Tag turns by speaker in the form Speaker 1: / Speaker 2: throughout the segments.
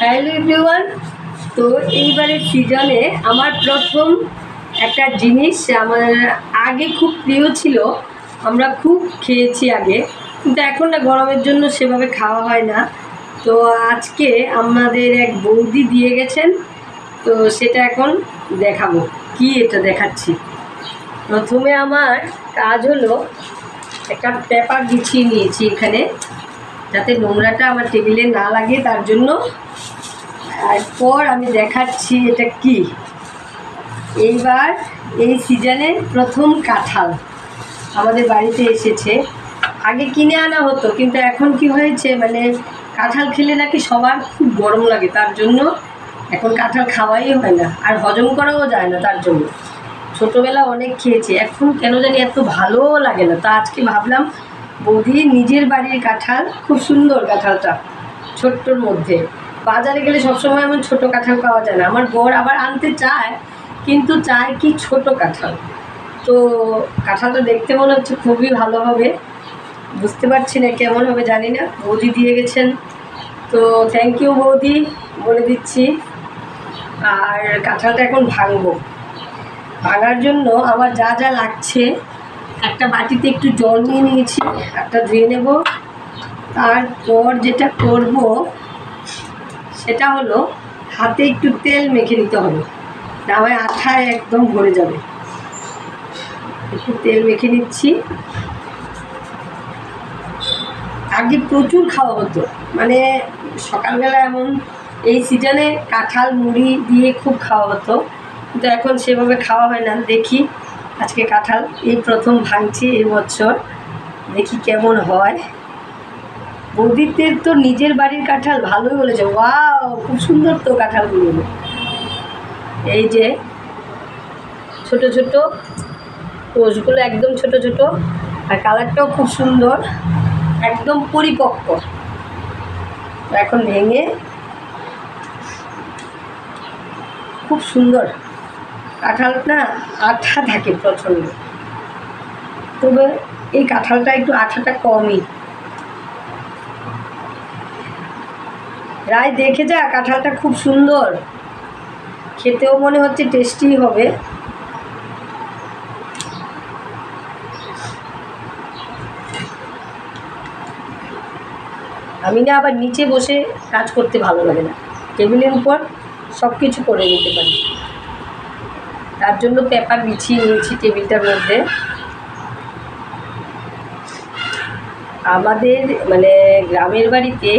Speaker 1: Hello everyone. তো এইবারের সিজনে আমার প্রথম একটা জিনিস আমার আগে খুব প্রিয় ছিল, আমরা খুব খেয়েছি আগে, কিন্তু এখন না গরমের জন্য সেভাবে খাওয়া হয় না। তো আজকে আমাদের এক বৌদি দিয়ে গেছেন, তো সেটা এখন দেখাবো। কি এটা দেখাচ্ছি, প্রথমে আমার কাজ হলো একটা পেপার বিছিয়ে নিয়েছি এখানে, যাতে নোংরাটা আমার টেবিলে না লাগে, তার জন্য। এরপর আমি দেখাচ্ছি এটা কি। এইবার এই সিজনে প্রথম কাঁঠাল আমাদের বাড়িতে এসেছে। আগে কিনে আনা হতো, কিন্তু এখন কি হয়েছে, মানে কাঁঠাল খেলে নাকি সবার খুব গরম লাগে, তার জন্য এখন কাঁঠাল খাওয়াই হয় না, আর হজম করাও যায় না। তার জন্য ছোটোবেলা অনেক খেয়েছি, এখন কেন জানি এত ভালোও লাগে না। তো আজকে ভাবলাম বৌদি নিজের বাড়ির কাঁঠাল, খুব সুন্দর কাঁঠালটা, ছোট্টর মধ্যে। বাজারে গেলে সবসময় এমন ছোটো কাঁঠাল পাওয়া যায় না। আমার বর আবার আনতে চায়, কিন্তু চায় কি ছোট কাঁঠাল। তো কাঁঠালটা দেখতে মনে হচ্ছে খুবই ভালো হবে, বুঝতে পারছি না কেমন হবে, জানি না। বৌদি দিয়ে গেছেন, তো থ্যাংক ইউ বৌদি বলে দিচ্ছি। আর কাঁঠালটা এখন ভাঙবো। ভাঙার জন্য আমার যা যা লাগছে, একটা বাটিতে একটু জল নিয়ে নিয়েছি, একটা ধুয়ে নেব। তারপর যেটা করব সেটা হলো হাতে একটু তেল মেখে নিতে হবে, না হয় আঠায় একদম ভরে যাবে। একটু তেল মেখে নিচ্ছি। আগে প্রচুর খাওয়া হতো, মানে সকালবেলা এমন এই সিজনে কাঁঠাল মুড়ি দিয়ে খুব খাওয়া হতো, কিন্তু এখন সেভাবে খাওয়া হয় না। দেখি আজকে কাঁঠাল এই প্রথম ভাঙছি এই বছর, দেখি কেমন হয়। বৌদিদের তো নিজের বাড়ির কাঁঠাল ভালোই বলেছে, ওয়াও খুব সুন্দর তো কাঁঠালগুলো। এই যে ছোট ছোট কোষগুলো, একদম ছোট ছোট, আর কালারটাও খুব সুন্দর, একদম পরিপক্ক। এখন ভেঙে খুব সুন্দর। কাঁঠাল না আঠা থাকে প্রচণ্ড, তবে এই কাঁঠালটা একটু আঠাটা কমই। রায় দেখে যা, কাঁঠালটা খুব সুন্দর, খেতেও মনে হচ্ছে টেস্টি হবে। আমি না আবার নিচে বসে কাজ করতে ভালো লাগে না, টেবিলের উপর সব কিছু করে নিতে পারি, তার জন্য পেপার বিছিয়ে নিয়েছি টেবিলটার মধ্যে। আমাদের মানে গ্রামের বাড়িতে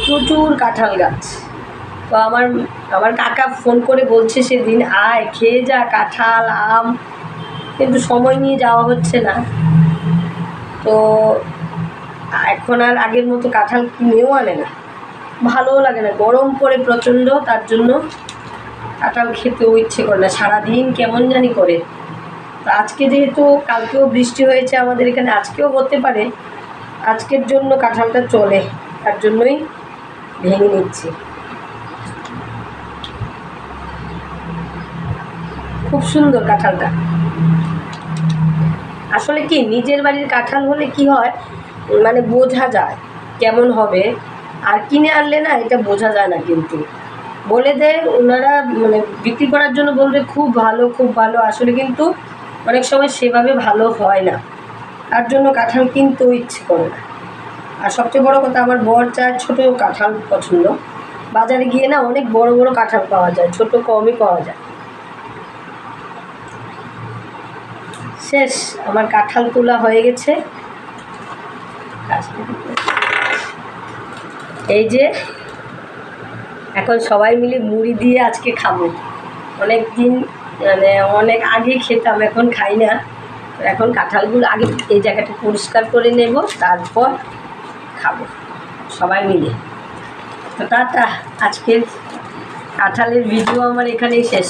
Speaker 1: প্রচুর কাঁঠাল গাছ। তো আমার কাকা ফোন করে বলছে সেদিন, আয় খেয়ে যা কাঁঠাল আম, কিন্তু সময় নিয়ে যাওয়া হচ্ছে না। তো এখন আর আগের মতো কাঁঠাল কিনেও আনে না, ভালোও লাগে না, গরম পড়ে প্রচণ্ড, তার জন্য কাঁঠাল খেতেও ইচ্ছে করে না, সারাদিন কেমন জানি করে। তো আজকে যেহেতু কালকেও বৃষ্টি হয়েছে আমাদের এখানে, আজকেও হতে পারে, আজকের জন্য কাঁঠালটা চলে, তার জন্যই ভেঙে নিচ্ছি। খুব সুন্দর কাঁঠালটা। আসলে কি নিজের বাড়ির কাঁঠাল হলে কি হয়, মানে বোঝা যায় কেমন হবে, আর কিনে আনলে না এটা বোঝা যায় না। কিন্তু বলে দেয় ওনারা, মানে বিক্রি করার জন্য বলবে খুব ভালো খুব ভালো, আসলে কিন্তু অনেক সময় সেভাবে ভালো হয় না, তার জন্য কাঁঠাল কিনতেও ইচ্ছে করে না। আর সবচেয়ে বড় কথা, আমার বর চায় ছোটো কাঁঠাল পছন্দ। বাজারে গিয়ে না অনেক বড় বড় কাঁঠাল পাওয়া যায়, ছোট কমই পাওয়া যায়। শেষ, আমার কাঁঠাল তোলা হয়ে গেছে। এই যে এখন সবাই মিলে মুড়ি দিয়ে আজকে খাবো। অনেক দিন, মানে অনেক আগে খেতাম, এখন খাই না। এখন কাঁঠালগুলো আগে এই জায়গাটা পরিষ্কার করে নেব, তারপর খাবো সবাই মিলে। তো টাটা, আজকের কাঁঠালের ভিডিও আমার এখানেই শেষ।